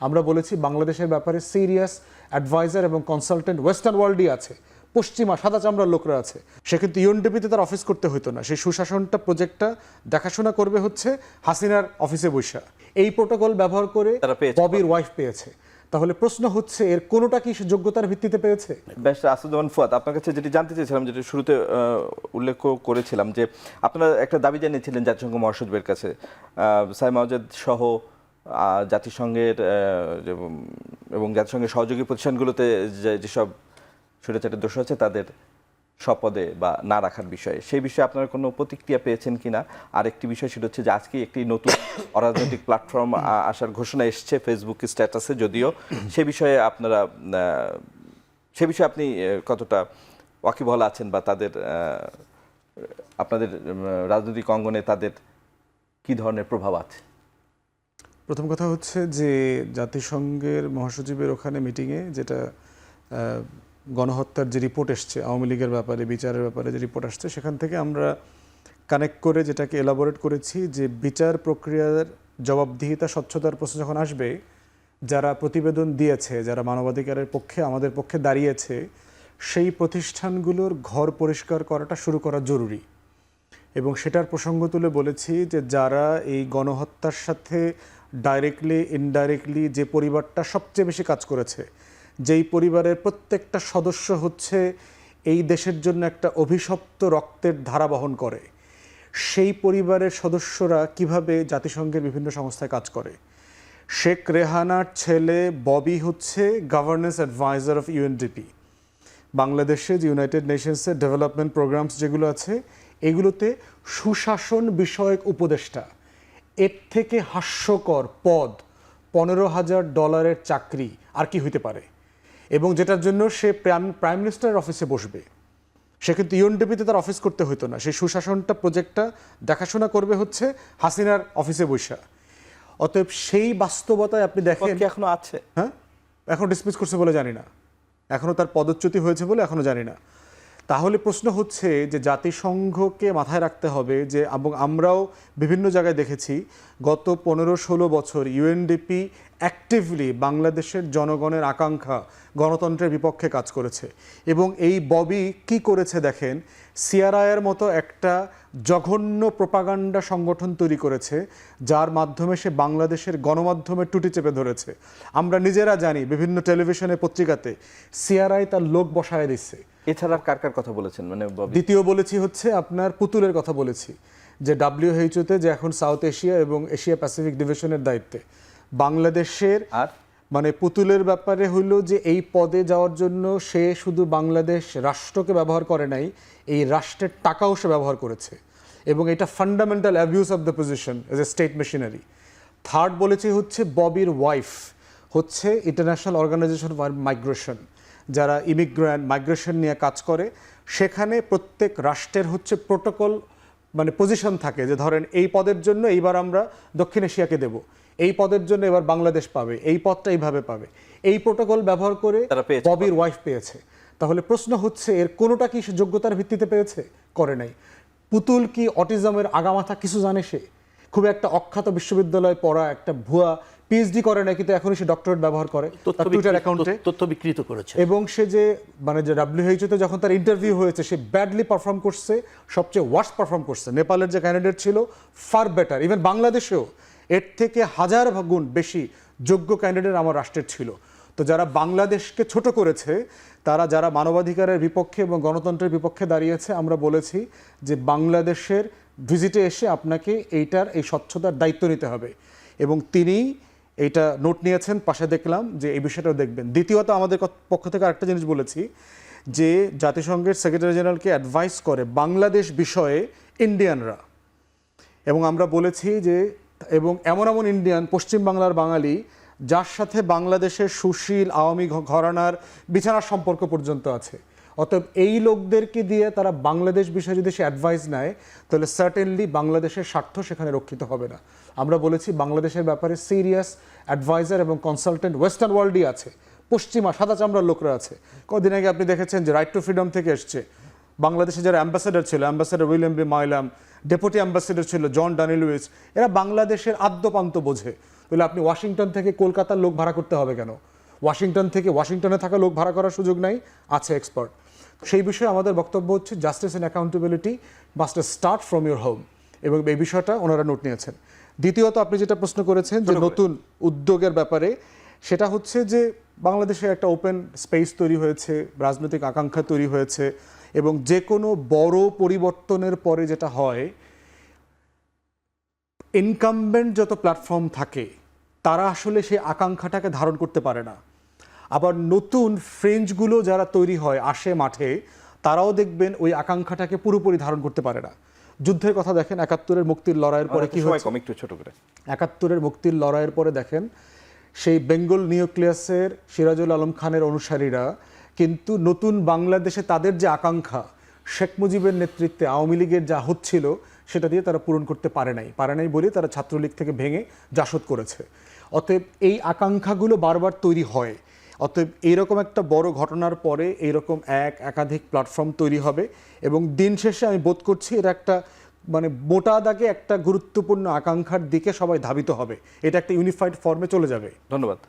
আমরা বলেছি বাংলাদেশের ব্যাপারে সিরিয়াস অ্যাডভাইজার এবং কনসালটেন্ট ওয়েস্টার্ন ওয়ার্ল্ডই আছে, পশ্চিমা সাদা চামড়ার লোকরা আছে। সে কিন্তু ইউএনডিপিতে তার অফিস করতে হতো না, সেই সুশাসনটা প্রজেক্টটা দেখাশোনা করবে হচ্ছে হাসিনার অফিসে বৈশা। এই প্রোটোকল ব্যবহার করে ববির ওয়াইফ পেয়েছে। তাহলে প্রশ্ন হচ্ছে এর কোনোটা কি যোগ্যতার ভিত্তিতে পেয়েছে? ব্যারিস্টার আসাদুজ্জামান ফুয়াদ, আপনার কাছে যেটি জানতে চেয়েছিলাম, যেটি শুরুতে উল্লেখ করেছিলাম, যে আপনারা একটা দাবি জানিয়েছিলেন জাতিসংঘ মহাসচিবের কাছে, সাইম আওয়াজেদ সহ জাতিসংঘের এবং জাতিসংঘের সহযোগী প্রতিষ্ঠানগুলোতে যেসব স্বৈরাচারের দোষ আছে তাদের স্বপদে বা না রাখার বিষয়ে, সেই বিষয়ে আপনারা কোনো প্রতিক্রিয়া পেয়েছেন কিনা? আর একটি বিষয় সেটা হচ্ছে যে আজকে একটি নতুন অরাজনৈতিক প্ল্যাটফর্ম আসার ঘোষণা এসছে ফেসবুক স্ট্যাটাসে, যদিও সে বিষয়ে আপনি কতটা ওয়াকিবহাল আছেন, বা তাদের আপনাদের রাজনৈতিক অঙ্গনে তাদের কি ধরনের প্রভাব আছে? প্রথম কথা হচ্ছে যে জাতিসংঘের মহাসচিবের ওখানে মিটিংয়ে যেটা গণহত্যার যে রিপোর্ট এসছে, আওয়ামী লীগের ব্যাপারে, বিচারের ব্যাপারে যে রিপোর্ট আসছে, সেখান থেকে আমরা কানেক্ট করে যেটাকে এলাবোরেট করেছি যে বিচার প্রক্রিয়ার জবাবদিহিতা, স্বচ্ছতার প্রশ্ন যখন আসবে, যারা প্রতিবেদন দিয়েছে, যারা মানবাধিকারের পক্ষে আমাদের পক্ষে দাঁড়িয়েছে, সেই প্রতিষ্ঠানগুলোর ঘর পরিষ্কার করাটা শুরু করা জরুরি। এবং সেটার প্রসঙ্গ তুলে বলেছি যে যারা এই গণহত্যার সাথে ডাইরেক্টলি ইনডাইরেক্টলি যে পরিবারটা সবচেয়ে বেশি কাজ করেছে, যেই পরিবারের প্রত্যেকটা সদস্য হচ্ছে এই দেশের জন্য একটা অভিশপ্ত রক্তের ধারা বহন করে, সেই পরিবারের সদস্যরা কিভাবে জাতিসংঘের বিভিন্ন সংস্থায় কাজ করে। শেখ রেহানার ছেলে ববি হচ্ছে গভর্নেন্স অ্যাডভাইজার অফ ইউএনডিপি। বাংলাদেশে যে ইউনাইটেড নেশনসের ডেভেলপমেন্ট প্রোগ্রামস যেগুলো আছে, এগুলোতে সুশাসন বিষয়ক উপদেষ্টা। এর থেকে হাস্যকর পদ $15,000 চাকরি আর কি হইতে পারে? এবং যেটার জন্য সে প্রাইম মিনিস্টারের অফিসে বসবে। সে কিন্তু ইউএনডিপিতে তার অফিস করতে হতো না, সেই সুশাসনটা প্রজেক্টটা দেখাশোনা করবে হচ্ছে হাসিনার অফিসে বৈশা। অতএব সেই বাস্তবতায় আপনি দেখেন এখনো আছে, হ্যাঁ, এখন ডিসমিস করছে বলে জানি না, এখনও তার পদচ্যুতি হয়েছে বলে এখনও জানি না। তাহলে প্রশ্ন হচ্ছে যে জাতিসংঘকে মাথায় রাখতে হবে যে, এবং আমরাও বিভিন্ন জায়গায় দেখেছি গত 15-16 বছর ইউএনডিপি অ্যাক্টিভলি বাংলাদেশের জনগণের আকাঙ্ক্ষা, গণতন্ত্রের বিপক্ষে কাজ করেছে। এবং এই ববি কি করেছে দেখেন, সিআরআইয়ের মতো একটা জঘন্য প্রোপাগান্ডা সংগঠন তৈরি করেছে, যার মাধ্যমে সে বাংলাদেশের গণমাধ্যমের টুটি চেপে ধরেছে। আমরা নিজেরা জানি বিভিন্ন টেলিভিশনে, পত্রিকাতে সিআরআই তার লোক বসায় দিচ্ছে। এছাড়া কার কথা বলেছেন? মানে দ্বিতীয় বলেছি হচ্ছে আপনার পুতুলের কথা বলেছি, যে WHO-তে যে এখন সাউথ এশিয়া এবং এশিয়া প্যাসিফিক ডিভিশনের দায়িত্বে বাংলাদেশের, আর মানে পুতুলের ব্যাপারে হইল যে এই পদে যাওয়ার জন্য সে শুধু বাংলাদেশ রাষ্ট্রকে ব্যবহার করে নাই, এই রাষ্ট্রের টাকাও সে ব্যবহার করেছে, এবং এটা fundamental abuse of the position as a state machinery. Third বলেছি হচ্ছে ববির ওয়াইফ হচ্ছে ইন্টারন্যাশনাল অর্গানাইজেশন ফর মাইগ্রেশন, যারা ইমিগ্রেন্ট মাইগ্রেশন নিয়ে কাজ করে, সেখানে প্রত্যেক রাষ্ট্রের হচ্ছে প্রোটোকল, মানে পজিশন থাকে, যে ধরেন এই পদের জন্য এইবার আমরা দক্ষিণ এশিয়াকে দেব, এই পদের জন্য এবার বাংলাদেশ পাবে, এই পদটা এইভাবে পাবে। এই প্রোটোকল ব্যবহার করে ববির ওয়াইফ পেয়েছে। তাহলে প্রশ্ন হচ্ছে এর কোনোটা কি যোগ্যতার ভিত্তিতে পেয়েছে? করে নাই। পুতুল কি অটিজমের আগামাথা কিছু জানে? সে খুব একটা অখ্যাত বিশ্ববিদ্যালয়ে পড়া একটা ভুয়া পিএইচডি করে না, কিন্তু এখনই সে ডক্টরেট ব্যবহার করে টুইটার অ্যাকাউন্টে, তথ্য বিকৃত করেছে। এবং সে যে মানে যে WHO-তে যখন তার ইন্টারভিউ হয়েছে, সে ব্যাডলি পারফর্ম করছে, সবচেয়ে ওয়ার্স্ট পারফর্ম করছে। নেপালের যে ক্যান্ডিডেট ছিল ফার বেটার, ইভেন বাংলাদেশেও এর থেকে 1000 গুণ বেশি যোগ্য ক্যান্ডিডেট আমার রাষ্ট্রের ছিল। তো যারা বাংলাদেশকে ছোট করেছে, তারা যারা মানবাধিকারের বিপক্ষে এবং গণতন্ত্রের বিপক্ষে দাঁড়িয়েছে, আমরা বলেছি যে বাংলাদেশের ভিজিটে এসে আপনাকে এইটার এই স্বচ্ছতার দায়িত্ব নিতে হবে, এবং তিনি এইটা নোট নিয়েছেন। পাশে দেখলাম যে এই বিষয়টাও দেখবেন। দ্বিতীয়ত আমাদের পক্ষ থেকে আরেকটা জিনিস বলেছি যে জাতিসংঘের সেক্রেটারি জেনারেলকে অ্যাডভাইস করে বাংলাদেশ বিষয়ে ইন্ডিয়ানরা, এবং আমরা বলেছি যে এবং এমন এমন ইন্ডিয়ান, পশ্চিম বাংলার বাঙালি, যার সাথে বাংলাদেশের সুশীল আওয়ামী ঘরানার বিছানার সম্পর্ক পর্যন্ত আছে। অতএব এই লোকদেরকে দিয়ে তারা বাংলাদেশ বিষয়ে যদি সে অ্যাডভাইস নেয়, তাহলে সার্টেনলি বাংলাদেশের স্বার্থ সেখানে রক্ষিত হবে না। আমরা বলেছি বাংলাদেশের ব্যাপারে সিরিয়াস অ্যাডভাইজার এবং কনসালটেন্ট ওয়েস্টার্ন ওয়ার্ল্ডই আছে, পশ্চিমা সাদা চামড়ার লোকরা আছে। কদিন আগে আপনি দেখেছেন যে রাইট টু ফ্রিডম থেকে এসছে, বাংলাদেশে যারা অ্যাম্বাসেডর ছিল, ambassador William B Milam, deputy ambassador ছিল জন ডানি লুইস, এরা বাংলাদেশের আদ্যপান্ত বোঝে। তাহলে আপনি ওয়াশিংটন থেকে কলকাতার লোক ভাড়া করতে হবে কেন? ওয়াশিংটন থেকে ওয়াশিংটনে থাকা লোক ভাড়া করার সুযোগ নাই, আছে এক্সপার্ট। সেই বিষয়ে আমাদের বক্তব্য হচ্ছে justice and accountability must start from your home, এবং এই বিষয়টা ওনারা নোট নিয়েছেন। দ্বিতীয়ত আপনি যেটা প্রশ্ন করেছেন যে নতুন উদ্যোগের ব্যাপারে, সেটা হচ্ছে যে বাংলাদেশে একটা ওপেন স্পেস তৈরি হয়েছে, রাজনৈতিক আকাঙ্ক্ষা তৈরি হয়েছে, এবং যে কোনো বড় পরিবর্তনের পরে যেটা হয়, ইনকামবেন্ট যত প্ল্যাটফর্ম থাকে তারা আসলে সেই আকাঙ্ক্ষাটাকে ধারণ করতে পারে না। আবার নতুন ফ্রেঞ্চগুলো যারা তৈরি হয় আসে মাঠে, তারাও দেখবেন ওই আকাঙ্ক্ষাটাকে পুরোপুরি ধারণ করতে পারে না। যুদ্ধের কথা দেখেন, ৭১-এর মুক্তির লড়াইয়ের পরে কি হয়েছে, একটু ছোট করে ৭১-এর মুক্তির লড়াইয়ের পরে দেখেন সেই বেঙ্গল নিউক্লিয়াসের সিরাজুল আলম খানের অনুসারীরা কিন্তু নতুন বাংলাদেশে তাদের যে আকাঙ্ক্ষা, শেখ মুজিবের নেতৃত্বে আওয়ামী লীগের যা হচ্ছিল সেটা দিয়ে তারা পূরণ করতে পারে নাই বলে তারা ছাত্রলীগ থেকে ভেঙে জাসদ করেছে। অতএব এই আকাঙ্ক্ষাগুলো বারবার তৈরি হয়। অতএব এইরকম একটা বড় ঘটনার পরে এইরকম একাধিক প্ল্যাটফর্ম তৈরি হবে, এবং দিন শেষে আমি বোধ করছি এটা একটা মানে মোটা দাগে একটা গুরুত্বপূর্ণ আকাঙ্ক্ষার দিকে সবাই ধাবিত হবে, এটা একটা ইউনিফাইড ফর্মে চলে যাবে। ধন্যবাদ।